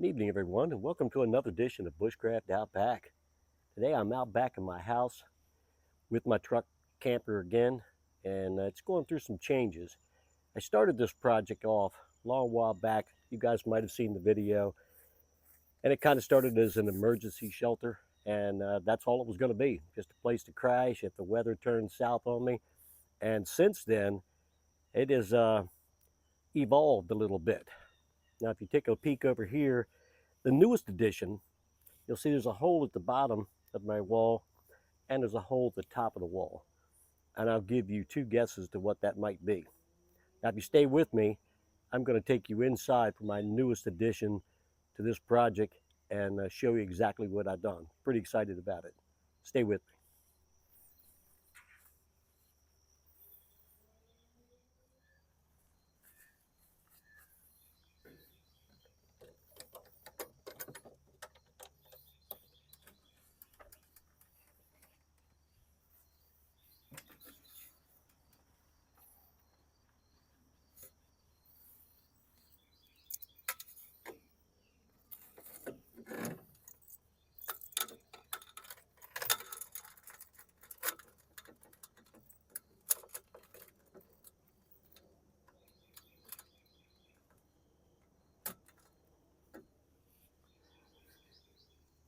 Good evening, everyone, and welcome to another edition of Bushcraft Out Back. Today I'm out back in my house with my truck camper again, and it's going through some changes. I started this project off a long while back. You guys might have seen the video, and it kind of started as an emergency shelter, and that's all it was going to be, just a place to crash if the weather turned south on me. And since then, it has evolved a little bit. Now, if you take a peek over here, the newest edition, you'll see there's a hole at the bottom of my wall and there's a hole at the top of the wall. And I'll give you two guesses to what that might be. Now, if you stay with me, I'm going to take you inside for my newest addition to this project and show you exactly what I've done. Pretty excited about it. Stay with me.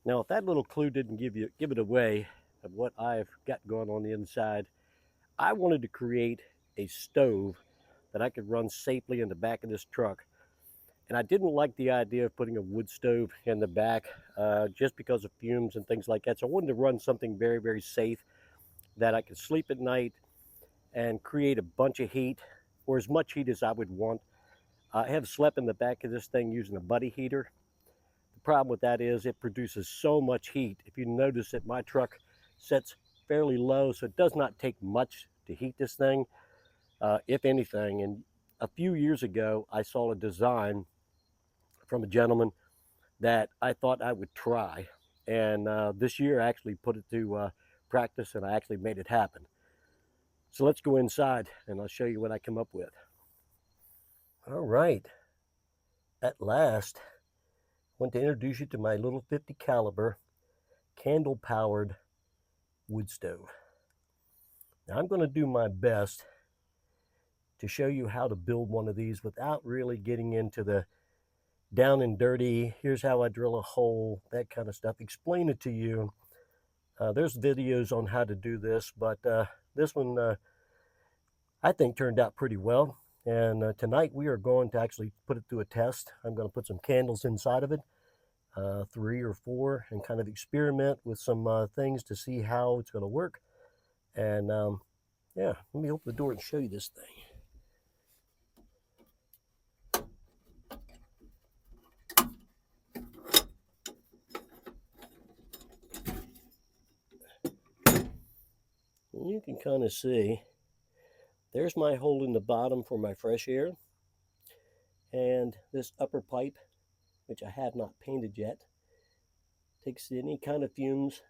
Now, if that little clue didn't give it away of what I've got going on the inside, I wanted to create a stove that I could run safely in the back of this truck. And I didn't like the idea of putting a wood stove in the back just because of fumes and things like that. So I wanted to run something very, very safe that I could sleep at night and create a bunch of heat, or as much heat as I would want. I have slept in the back of this thing using a buddy heater. The problem with that is it produces so much heat. If you notice that my truck sets fairly low, so it does not take much to heat this thing, if anything. And a few years ago, I saw a design from a gentleman that I thought I would try. And this year I actually put it to practice and I actually made it happen. So let's go inside and I'll show you what I come up with. All right, at last, I want to introduce you to my little 50 caliber candle powered wood stove. Now I'm going to do my best to show you how to build one of these without really getting into the down and dirty, here's how I drill a hole, that kind of stuff. Explain it to you. There's videos on how to do this, but this one I think turned out pretty well. And tonight we are going to actually put it through a test. I'm going to put some candles inside of it, 3 or 4, and kind of experiment with some things to see how it's going to work. And yeah, let me open the door and show you this thing. And you can kind of see there's my hole in the bottom for my fresh air, and this upper pipe, which I have not painted yet, takes any kind of fumes.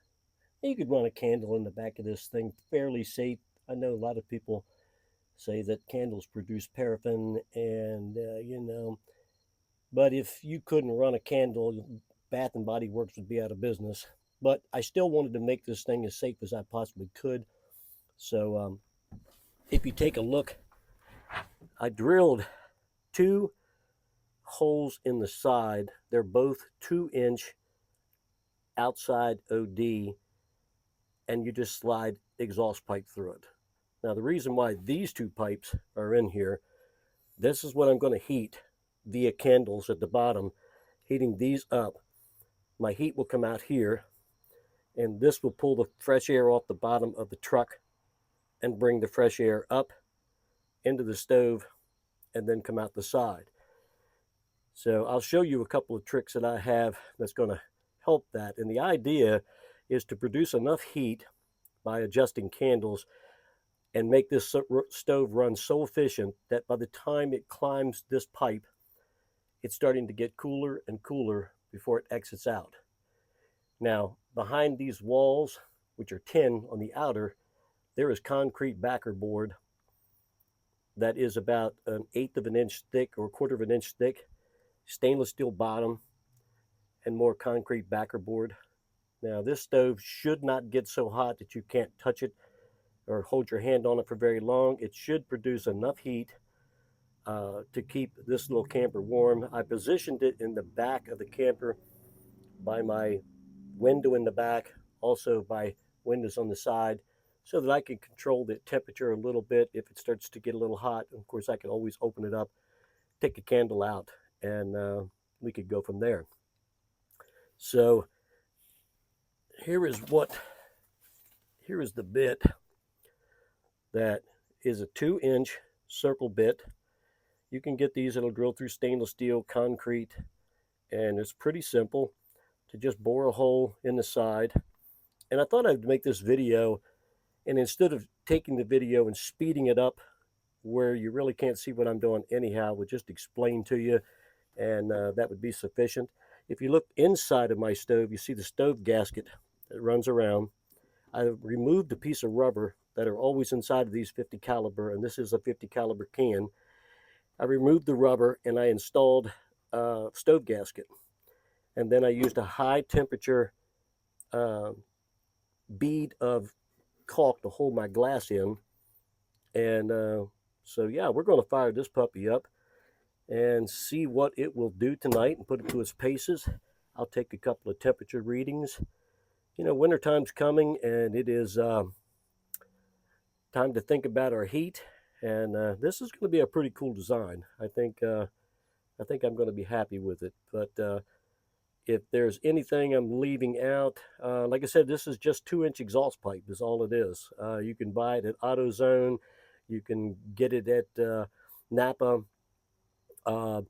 You could run a candle in the back of this thing fairly safe. I know a lot of people say that candles produce paraffin, and but if you couldn't run a candle, Bath and Body Works would be out of business. But I still wanted to make this thing as safe as I possibly could. So if you take a look, I drilled 2 holes in the side. They're both 2-inch outside OD, and you just slide exhaust pipe through it. Now, the reason why these 2 pipes are in here, this is what I'm going to heat via candles at the bottom. Heating these up, my heat will come out here, and this will pull the fresh air off the bottom of the truck and bring the fresh air up into the stove and then come out the side. So I'll show you a couple of tricks that I have that's going to help that. And the idea is to produce enough heat by adjusting candles and make this stove run so efficient that by the time it climbs this pipe, it's starting to get cooler and cooler before it exits out. Now, behind these walls, which are tin on the outer, there is concrete backer board that is about 1/8 of an inch thick or 1/4 of an inch thick, stainless steel bottom. and more concrete backer board. Now this stove should not get so hot that you can't touch it or hold your hand on it for very long. It should produce enough heat to keep this little camper warm. I positioned it in the back of the camper by my window in the back, also by windows on the side, so that I can control the temperature a little bit if it starts to get a little hot. Of course, I can always open it up, take a candle out, and we could go from there. So here is the bit that is a 2-inch circle bit. You can get these, it'll drill through stainless steel, concrete, and it's pretty simple to just bore a hole in the side. And I thought I'd make this video, and instead of taking the video and speeding it up where you really can't see what I'm doing anyhow, would just explain to you, and that would be sufficient. If you look inside of my stove, you see the stove gasket that runs around. I removed a piece of rubber that are always inside of these 50 caliber, and this is a 50 caliber can. I removed the rubber and I installed a stove gasket. And then I used a high temperature bead of caulk to hold my glass in. And so yeah, we're going to fire this puppy up and see what it will do tonight and put it to its paces. I'll take a couple of temperature readings. You know, wintertime's coming, and it is time to think about our heat. And this is going to be a pretty cool design. I think I'm going to be happy with it. But if there's anything I'm leaving out, like I said, this is just 2-inch exhaust pipe is all it is. You can buy it at AutoZone. You can get it at Napa. And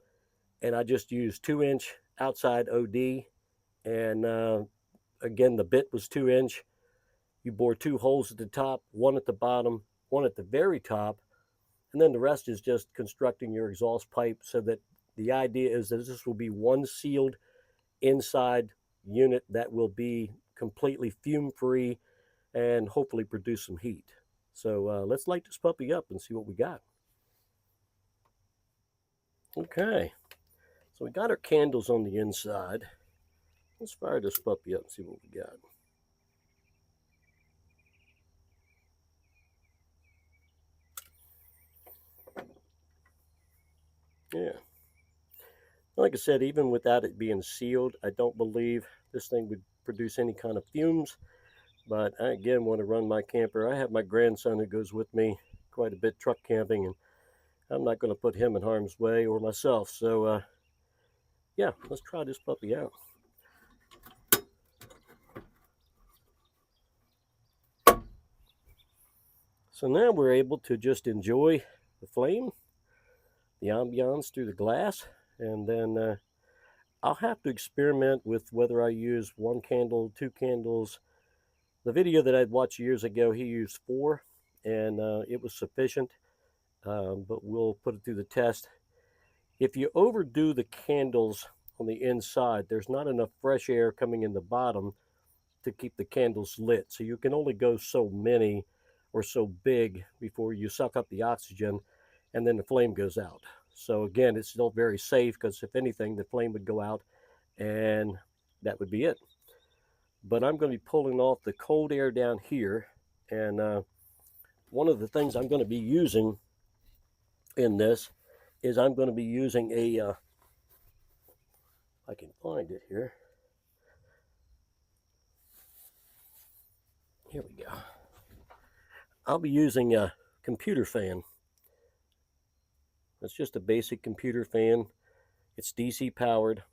I just used 2-inch outside OD. And again, the bit was 2-inch. You bore 2 holes at the top, 1 at the bottom, 1 at the very top. And then the rest is just constructing your exhaust pipe, so that the idea is that this will be one sealed inside unit that will be completely fume free and hopefully produce some heat. So let's light this puppy up and see what we got. Okay, so we got our candles on the inside. Let's fire this puppy up and see what we got. Yeah. Like I said, even without it being sealed, I don't believe this thing would produce any kind of fumes. But I, again, want to run my camper. I have my grandson who goes with me quite a bit truck camping, and I'm not going to put him in harm's way or myself. So, yeah, let's try this puppy out. So now we're able to just enjoy the flame, the ambiance through the glass, and then I'll have to experiment with whether I use 1 candle, 2 candles. The video that I'd watched years ago, he used 4, and it was sufficient, but we'll put it through the test. If you overdo the candles on the inside, there's not enough fresh air coming in the bottom to keep the candles lit. So you can only go so many or so big before you suck up the oxygen, and then the flame goes out. So again, it's still very safe, because if anything, the flame would go out and that would be it. But I'm going to be pulling off the cold air down here, and one of the things I'm going to be using in this is I'm going to be using a, if I can find it here. Here we go. I'll be using a computer fan. It's just a basic computer fan. It's DC powered.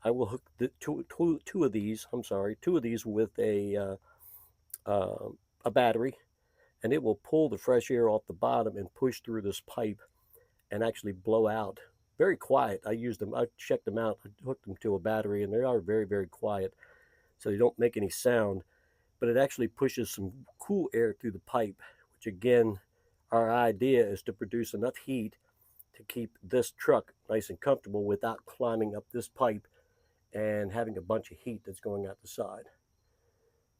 I will hook the two of these with a battery, and it will pull the fresh air off the bottom and push through this pipe and actually blow out. Very quiet. I used them. I checked them out. I hooked them to a battery, and they are very, very quiet, so they don't make any sound. But it actually pushes some cool air through the pipe, which again, our idea is to produce enough heat to keep this truck nice and comfortable without climbing up this pipe and having a bunch of heat that's going out the side.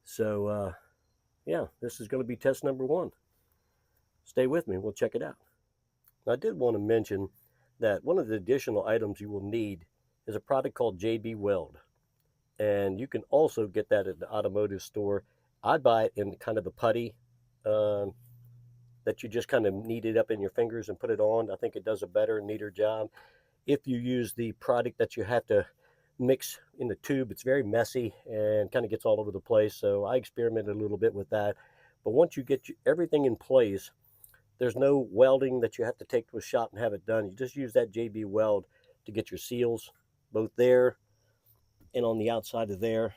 So yeah, this is going to be test number 1. Stay with me, we'll check it out. Now, I did want to mention that one of the additional items you will need is a product called JB Weld. And you can also get that at the automotive store. I buy it in kind of the putty um, that you just kind of knead it up in your fingers and put it on. I think it does a better, neater job. If you use the product that you have to mix in the tube, it's very messy and kind of gets all over the place. So I experimented a little bit with that. But once you get everything in place, there's no welding that you have to take to a shop and have it done. You just use that JB Weld to get your seals, both there and on the outside of there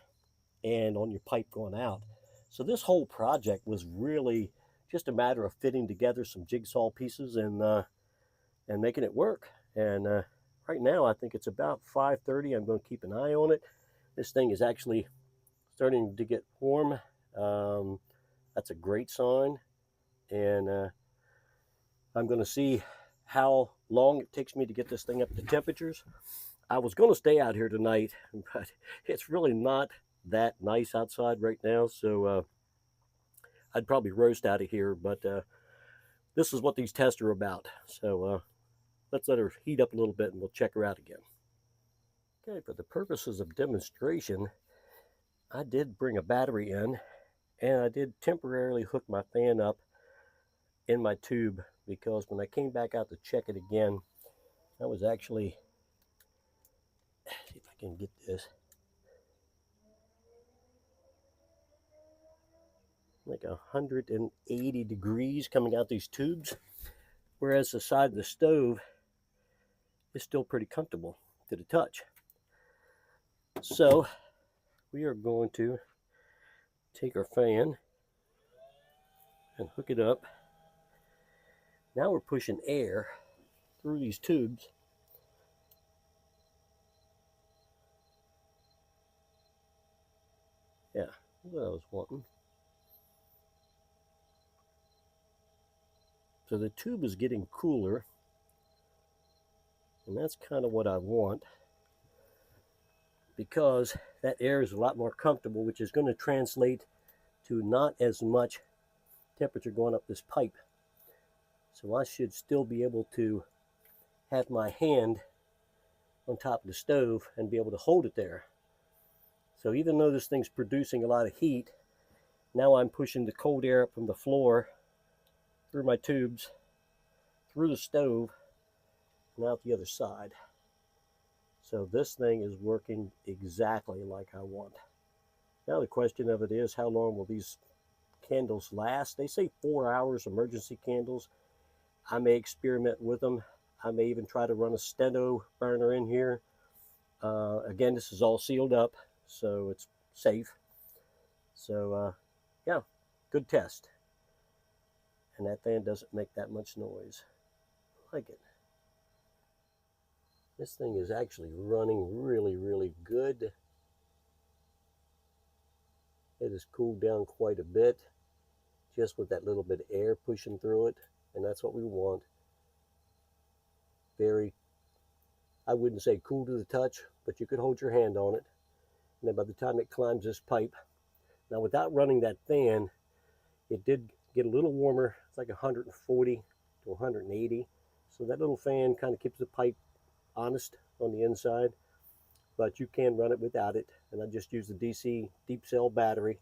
and on your pipe going out. So this whole project was really just a matter of fitting together some jigsaw pieces and making it work. And right now, I think it's about 5:30. I'm going to keep an eye on it. This thing is actually starting to get warm. Um, that's a great sign. And I'm going to see how long it takes me to get this thing up to temperatures. I was going to stay out here tonight, but it's really not that nice outside right now. So I'd probably roast out of here. But this is what these tests are about. So let's let her heat up a little bit and we'll check her out again. Okay, for the purposes of demonstration, I did bring a battery in and I did temporarily hook my fan up in my tube because when I came back out to check it again, I was actually, see if I can get this, like 180 degrees coming out these tubes, whereas the side of the stove is still pretty comfortable to the touch. So we are going to take our fan and hook it up. Now we're pushing air through these tubes. Yeah, that's what I was wanting. So the tube is getting cooler, and that's kind of what I want because that air is a lot more comfortable, which is going to translate to not as much temperature going up this pipe. So I should still be able to have my hand on top of the stove and be able to hold it there. So even though this thing's producing a lot of heat, now I'm pushing the cold air up from the floor through my tubes, through the stove, and out the other side. So this thing is working exactly like I want. Now the question of it is, how long will these candles last? They say 4 hours, emergency candles. I may experiment with them. I may even try to run a steno burner in here. Again, this is all sealed up, so it's safe. So yeah, good test. And that fan doesn't make that much noise. I like it. This thing is actually running really, really good. It has cooled down quite a bit just with that little bit of air pushing through it, and that's what we want. Very, I wouldn't say cool to the touch, but you could hold your hand on it. And then by the time it climbs this pipe, now without running that fan, it did get a little warmer. It's like 140 to 180. So that little fan kind of keeps the pipe honest on the inside, but you can run it without it. And I just use the DC deep cell battery.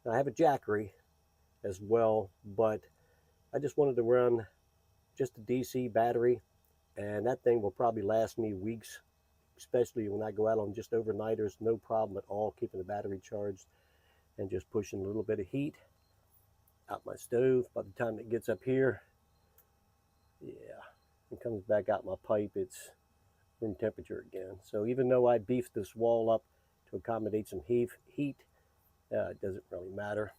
Now I have a Jackery as well, but I just wanted to run just a DC battery, and that thing will probably last me weeks, especially when I go out on just overnighters. No problem at all keeping the battery charged and just pushing a little bit of heat out my stove. By the time it gets up here, yeah, it comes back out my pipe, it's room temperature again. So even though I beefed this wall up to accommodate some heat, it doesn't really matter.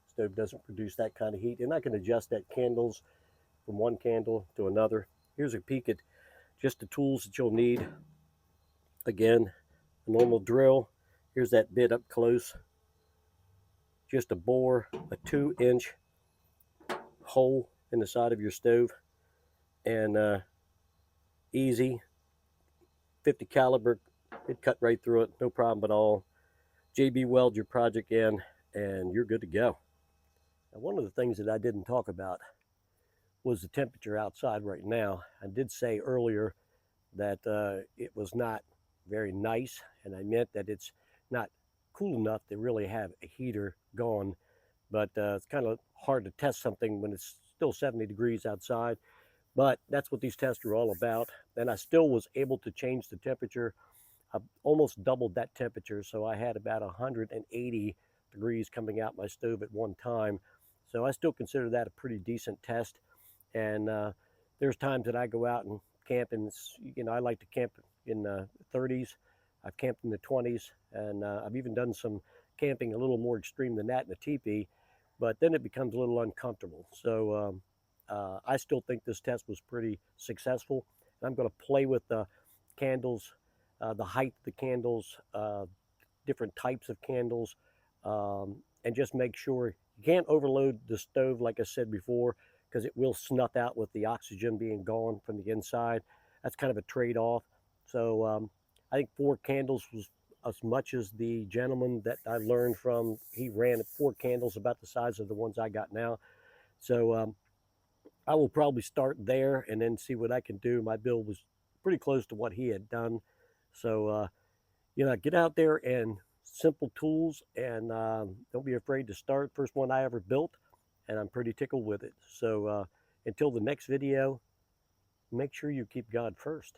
Stove doesn't produce that kind of heat, and I can adjust that candles from one candle to another. Here's a peek at just the tools that you'll need. Again, a normal drill. Here's that bit up close. Just a bore, a 2-inch hole in the side of your stove, and easy 50 caliber. It cut right through it, no problem at all. JB Weld your project in, and you're good to go. Now, one of the things that I didn't talk about was the temperature outside right now. I did say earlier that it was not very nice, and I meant that it's not cool enough to really have a heater going. But it's kind of hard to test something when it's still 70 degrees outside. But that's what these tests are all about. And I still was able to change the temperature. I almost doubled that temperature, so I had about 180 degrees coming out my stove at one time. So I still consider that a pretty decent test. And there's times that I go out and camp, and I like to camp in the 30s. I've camped in the 20s, and I've even done some camping a little more extreme than that in a teepee. But then it becomes a little uncomfortable. So I still think this test was pretty successful. And I'm going to play with the candles, the height of the candles, different types of candles, and just make sure you can't overload the stove, like I said before, because it will snuff out with the oxygen being gone from the inside. That's kind of a trade-off. So I think 4 candles was as much as the gentleman that I learned from. He ran 4 candles about the size of the ones I got now. So I will probably start there and then see what I can do. My build was pretty close to what he had done. So, get out there and simple tools, and don't be afraid to start. First one I ever built, and I'm pretty tickled with it. So until the next video, make sure you keep God first.